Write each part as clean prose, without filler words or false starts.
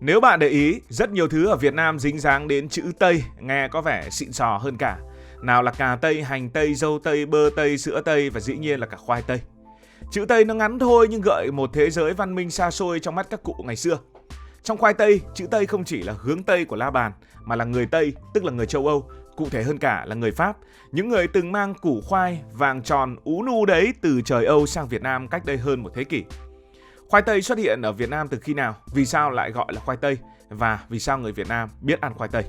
Nếu bạn để ý, rất nhiều thứ ở Việt Nam dính dáng đến chữ Tây, nghe có vẻ xịn sò hơn cả. Nào là cà Tây, hành Tây, dâu Tây, bơ Tây, sữa Tây và dĩ nhiên là cả khoai Tây. Chữ Tây nó ngắn thôi nhưng gợi một thế giới văn minh xa xôi trong mắt các cụ ngày xưa. Trong khoai Tây, chữ Tây không chỉ là hướng Tây của La Bàn mà là người Tây, tức là người châu Âu, cụ thể hơn cả là người Pháp, những người từng mang củ khoai vàng tròn ú nu đấy từ trời Âu sang Việt Nam cách đây hơn một thế kỷ. Khoai Tây xuất hiện ở Việt Nam từ khi nào? Vì sao lại gọi là khoai Tây? Và vì sao người Việt Nam biết ăn khoai Tây?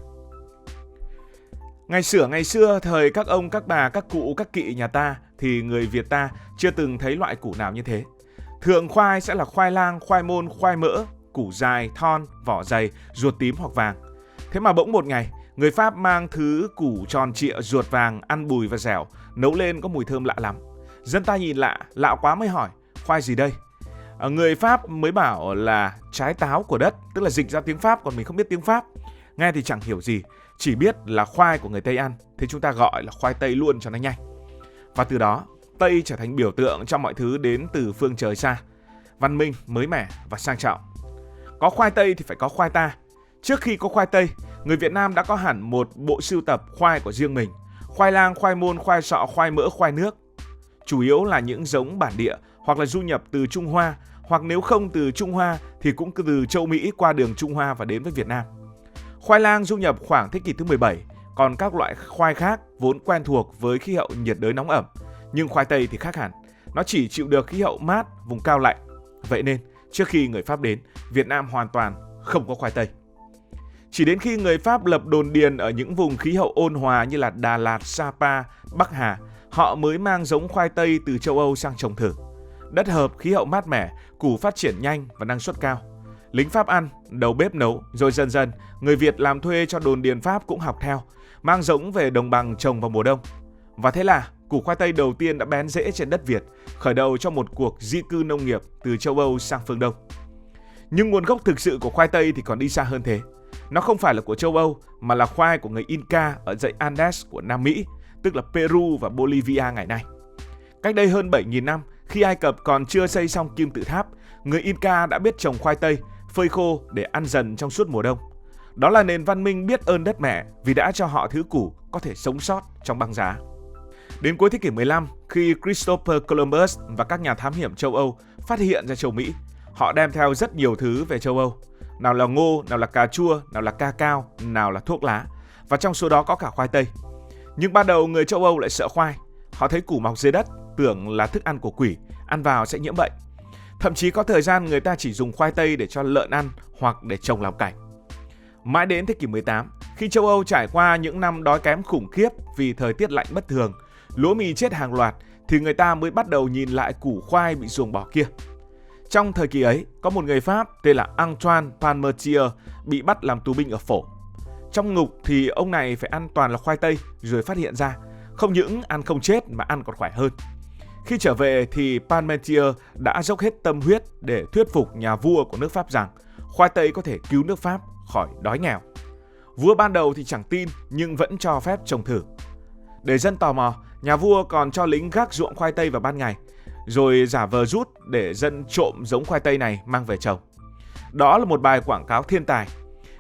Ngày xưa, thời các ông, các bà, các cụ, các kỵ nhà ta thì người Việt ta chưa từng thấy loại củ nào như thế. Thường khoai sẽ là khoai lang, khoai môn, khoai mỡ, củ dài, thon, vỏ dày, ruột tím hoặc vàng. Thế mà bỗng một ngày, người Pháp mang thứ củ tròn trịa, ruột vàng, ăn bùi và dẻo, nấu lên có mùi thơm lạ lắm. Dân ta nhìn lạ quá mới hỏi, khoai gì đây? Người Pháp mới bảo là trái táo của đất, tức là dịch ra tiếng Pháp, còn mình không biết tiếng Pháp. Nghe thì chẳng hiểu gì, chỉ biết là khoai của người Tây ăn, thế chúng ta gọi là khoai Tây luôn cho nó nhanh. Và từ đó, Tây trở thành biểu tượng cho mọi thứ đến từ phương trời xa, văn minh, mới mẻ và sang trọng. Có khoai Tây thì phải có khoai ta. Trước khi có khoai Tây, người Việt Nam đã có hẳn một bộ sưu tập khoai của riêng mình. Khoai lang, khoai môn, khoai sọ, khoai mỡ, khoai nước. Chủ yếu là những giống bản địa hoặc là du nhập từ Trung Hoa, hoặc nếu không từ Trung Hoa thì cũng từ châu Mỹ qua đường Trung Hoa và đến với Việt Nam. Khoai lang du nhập khoảng thế kỷ thứ 17, còn các loại khoai khác vốn quen thuộc với khí hậu nhiệt đới nóng ẩm. Nhưng khoai Tây thì khác hẳn, nó chỉ chịu được khí hậu mát, vùng cao lạnh. Vậy nên, trước khi người Pháp đến, Việt Nam hoàn toàn không có khoai Tây. Chỉ đến khi người Pháp lập đồn điền ở những vùng khí hậu ôn hòa như là Đà Lạt, Sapa, Bắc Hà, họ mới mang giống khoai Tây từ châu Âu sang trồng thử. Đất hợp, khí hậu mát mẻ, củ phát triển nhanh và năng suất cao. Lính Pháp ăn, đầu bếp nấu, rồi dần dần, người Việt làm thuê cho đồn điền Pháp cũng học theo, mang giống về đồng bằng trồng vào mùa đông. Và thế là, củ khoai Tây đầu tiên đã bén rễ trên đất Việt, khởi đầu cho một cuộc di cư nông nghiệp từ châu Âu sang phương Đông. Nhưng nguồn gốc thực sự của khoai Tây thì còn đi xa hơn thế. Nó không phải là của châu Âu, mà là khoai của người Inca ở dãy Andes của Nam Mỹ, tức là Peru và Bolivia ngày nay. Cách đây hơn 7.000 năm, khi Ai Cập còn chưa xây xong kim tự tháp, người Inca đã biết trồng khoai Tây, phơi khô để ăn dần trong suốt mùa đông. Đó là nền văn minh biết ơn đất mẹ vì đã cho họ thứ củ có thể sống sót trong băng giá. Đến cuối thế kỷ 15, khi Christopher Columbus và các nhà thám hiểm châu Âu phát hiện ra châu Mỹ, họ đem theo rất nhiều thứ về châu Âu. Nào là ngô, nào là cà chua, nào là ca cao, nào là thuốc lá. Và trong số đó có cả khoai tây. Nhưng ban đầu người châu Âu lại sợ khoai. Họ thấy củ mọc dưới đất, tưởng là thức ăn của quỷ, ăn vào sẽ nhiễm bệnh. Thậm chí có thời gian người ta chỉ dùng khoai tây để cho lợn ăn hoặc để trồng làm cảnh. Mãi đến thế kỷ 18, khi châu Âu trải qua những năm đói kém khủng khiếp vì thời tiết lạnh bất thường, lúa mì chết hàng loạt, thì người ta mới bắt đầu nhìn lại củ khoai bị ruồng bỏ kia. Trong thời kỳ ấy, có một người Pháp tên là Antoine Palmetier bị bắt làm tù binh ở Phổ. Trong ngục thì ông này phải ăn toàn là khoai tây, rồi phát hiện ra không những ăn không chết mà ăn còn khỏe hơn. Khi trở về thì Palmetier đã dốc hết tâm huyết để thuyết phục nhà vua của nước Pháp rằng khoai tây có thể cứu nước Pháp khỏi đói nghèo. Vua ban đầu thì chẳng tin nhưng vẫn cho phép trồng thử. Để dân tò mò, nhà vua còn cho lính gác ruộng khoai tây vào ban ngày, rồi giả vờ rút để dân trộm giống khoai tây này mang về trồng. Đó là một bài quảng cáo thiên tài.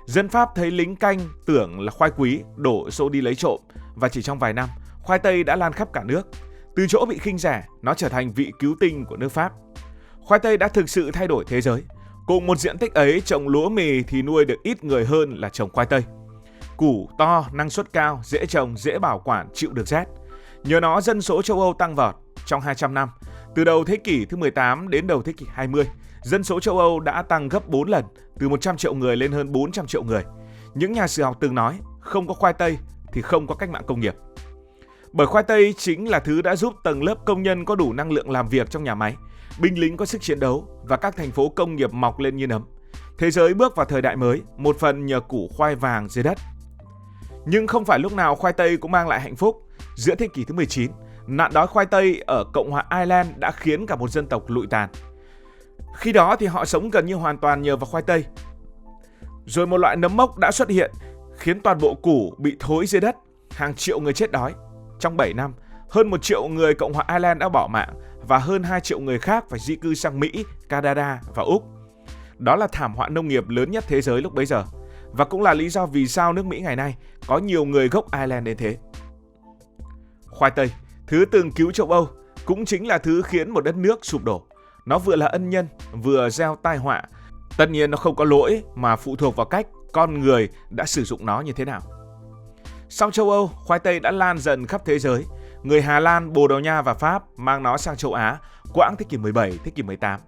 Dân Pháp thấy lính canh tưởng là khoai quý, đổ xô đi lấy trộm, và chỉ trong vài năm, khoai tây đã lan khắp cả nước. Từ chỗ bị khinh rẻ, nó trở thành vị cứu tinh của nước Pháp. Khoai tây đã thực sự thay đổi thế giới. Cùng một diện tích ấy, trồng lúa mì thì nuôi được ít người hơn là trồng khoai tây. Củ to, năng suất cao, dễ trồng, dễ bảo quản, chịu được rét. Nhờ nó, dân số châu Âu tăng vọt. Trong 200 năm, từ đầu thế kỷ thứ 18 đến đầu thế kỷ 20, dân số châu Âu đã tăng gấp 4 lần, từ 100 triệu người lên hơn 400 triệu người. Những nhà sử học từng nói, không có khoai tây thì không có cách mạng công nghiệp. Bởi khoai tây chính là thứ đã giúp tầng lớp công nhân có đủ năng lượng làm việc trong nhà máy, binh lính có sức chiến đấu và các thành phố công nghiệp mọc lên như nấm. Thế giới bước vào thời đại mới, một phần nhờ củ khoai vàng dưới đất. Nhưng không phải lúc nào khoai tây cũng mang lại hạnh phúc. Giữa thế kỷ thứ 19, nạn đói khoai tây ở Cộng hòa Ireland đã khiến cả một dân tộc lụi tàn. Khi đó thì họ sống gần như hoàn toàn nhờ vào khoai tây. Rồi một loại nấm mốc đã xuất hiện, khiến toàn bộ củ bị thối dưới đất, hàng triệu người chết đói. Trong 7 năm, hơn 1 triệu người Cộng hòa Ireland đã bỏ mạng và hơn 2 triệu người khác phải di cư sang Mỹ, Canada và Úc. Đó là thảm họa nông nghiệp lớn nhất thế giới lúc bấy giờ, và cũng là lý do vì sao nước Mỹ ngày nay có nhiều người gốc Ireland đến thế. Khoai tây, thứ từng cứu châu Âu, cũng chính là thứ khiến một đất nước sụp đổ. Nó vừa là ân nhân, vừa gieo tai họa. Tất nhiên nó không có lỗi mà phụ thuộc vào cách con người đã sử dụng nó như thế nào. Sau châu Âu, khoai tây đã lan dần khắp thế giới. Người Hà Lan, Bồ Đào Nha và Pháp mang nó sang châu Á quãng thế kỷ 17, thế kỷ 18.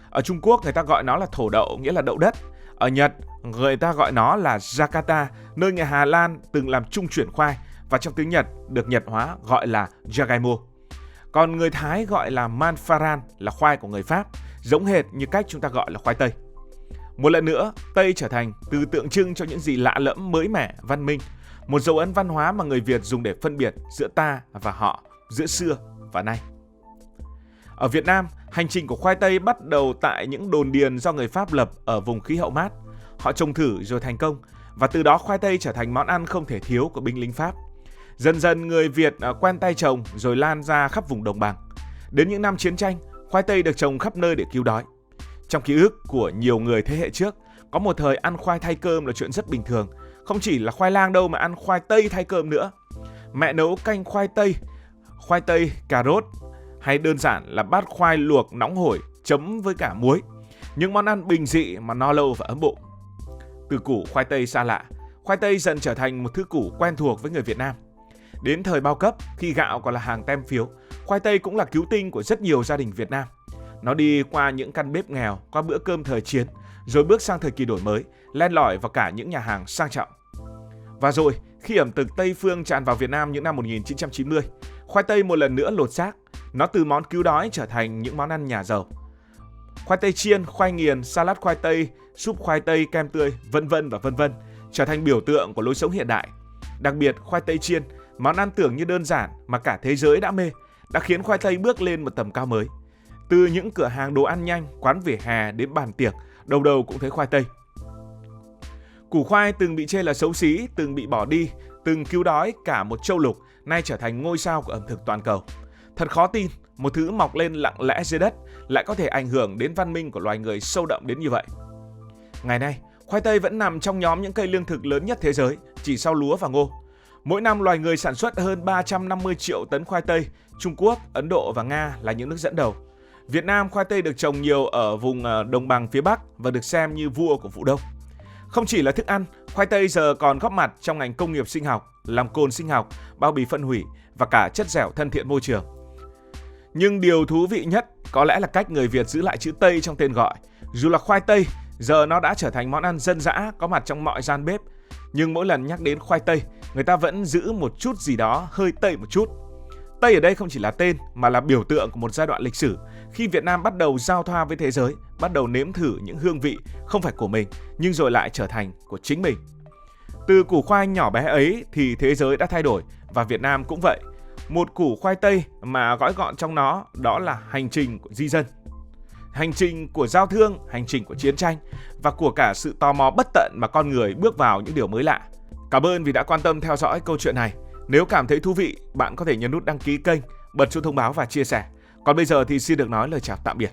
Ở Trung Quốc người ta gọi nó là thổ đậu, nghĩa là đậu đất. Ở Nhật người ta gọi nó là Jakarta, nơi người Hà Lan từng làm trung chuyển khoai và trong tiếng Nhật được Nhật hóa gọi là Jagaimo. Còn người Thái gọi là Manfaran, là khoai của người Pháp, giống hệt như cách chúng ta gọi là khoai tây. Một lần nữa, Tây trở thành từ tượng trưng cho những gì lạ lẫm, mới mẻ, văn minh, một dấu ấn văn hóa mà người Việt dùng để phân biệt giữa ta và họ, giữa xưa và nay. Ở Việt Nam, hành trình của khoai tây bắt đầu tại những đồn điền do người Pháp lập ở vùng khí hậu mát. Họ trồng thử rồi thành công, và từ đó khoai tây trở thành món ăn không thể thiếu của binh lính Pháp. Dần dần người Việt quen tay trồng rồi lan ra khắp vùng đồng bằng. Đến những năm chiến tranh, khoai tây được trồng khắp nơi để cứu đói. Trong ký ức của nhiều người thế hệ trước, có một thời ăn khoai thay cơm là chuyện rất bình thường. Không chỉ là khoai lang đâu mà ăn khoai tây thay cơm nữa. Mẹ nấu canh khoai tây, cà rốt, hay đơn giản là bát khoai luộc nóng hổi chấm với cả muối. Những món ăn bình dị mà no lâu và ấm bụng. Từ củ khoai tây xa lạ, khoai tây dần trở thành một thứ củ quen thuộc với người Việt Nam. Đến thời bao cấp, khi gạo còn là hàng tem phiếu, khoai tây cũng là cứu tinh của rất nhiều gia đình Việt Nam. Nó đi qua những căn bếp nghèo, qua bữa cơm thời chiến, rồi bước sang thời kỳ đổi mới, len lỏi vào cả những nhà hàng sang trọng. Và rồi, khi ẩm thực Tây phương tràn vào Việt Nam những năm 1990, khoai tây một lần nữa lột xác. Nó từ món cứu đói trở thành những món ăn nhà giàu. Khoai tây chiên, khoai nghiền, salad khoai tây, súp khoai tây, kem tươi, vân vân trở thành biểu tượng của lối sống hiện đại. Đặc biệt, khoai tây chiên, món ăn tưởng như đơn giản mà cả thế giới đã mê, đã khiến khoai tây bước lên một tầm cao mới. Từ những cửa hàng đồ ăn nhanh, quán vỉa hè đến bàn tiệc, đầu đầu cũng thấy khoai tây. Củ khoai từng bị chê là xấu xí, từng bị bỏ đi, từng cứu đói cả một châu lục, nay trở thành ngôi sao của ẩm thực toàn cầu. Thật khó tin, một thứ mọc lên lặng lẽ dưới đất lại có thể ảnh hưởng đến văn minh của loài người sâu đậm đến như vậy. Ngày nay, khoai tây vẫn nằm trong nhóm những cây lương thực lớn nhất thế giới, chỉ sau lúa và ngô. Mỗi năm loài người sản xuất hơn 350 triệu tấn khoai tây, Trung Quốc, Ấn Độ và Nga là những nước dẫn đầu. Việt Nam, khoai tây được trồng nhiều ở vùng đồng bằng phía Bắc và được xem như vua của vụ đông. Không chỉ là thức ăn, khoai tây giờ còn góp mặt trong ngành công nghiệp sinh học, làm cồn sinh học, bao bì phân hủy và cả chất dẻo thân thiện môi trường. Nhưng điều thú vị nhất có lẽ là cách người Việt giữ lại chữ Tây trong tên gọi. Dù là khoai tây, giờ nó đã trở thành món ăn dân dã có mặt trong mọi gian bếp. Nhưng mỗi lần nhắc đến khoai tây, người ta vẫn giữ một chút gì đó hơi Tây một chút. Tây ở đây không chỉ là tên mà là biểu tượng của một giai đoạn lịch sử khi Việt Nam bắt đầu giao thoa với thế giới, bắt đầu nếm thử những hương vị không phải của mình nhưng rồi lại trở thành của chính mình. Từ củ khoai nhỏ bé ấy thì thế giới đã thay đổi và Việt Nam cũng vậy. Một củ khoai tây mà gói gọn trong nó đó là hành trình của di dân, hành trình của giao thương, hành trình của chiến tranh và của cả sự tò mò bất tận mà con người bước vào những điều mới lạ. Cảm ơn vì đã quan tâm theo dõi câu chuyện này. Nếu cảm thấy thú vị, bạn có thể nhấn nút đăng ký kênh, bật chuông thông báo và chia sẻ. Còn bây giờ thì xin được nói lời chào tạm biệt.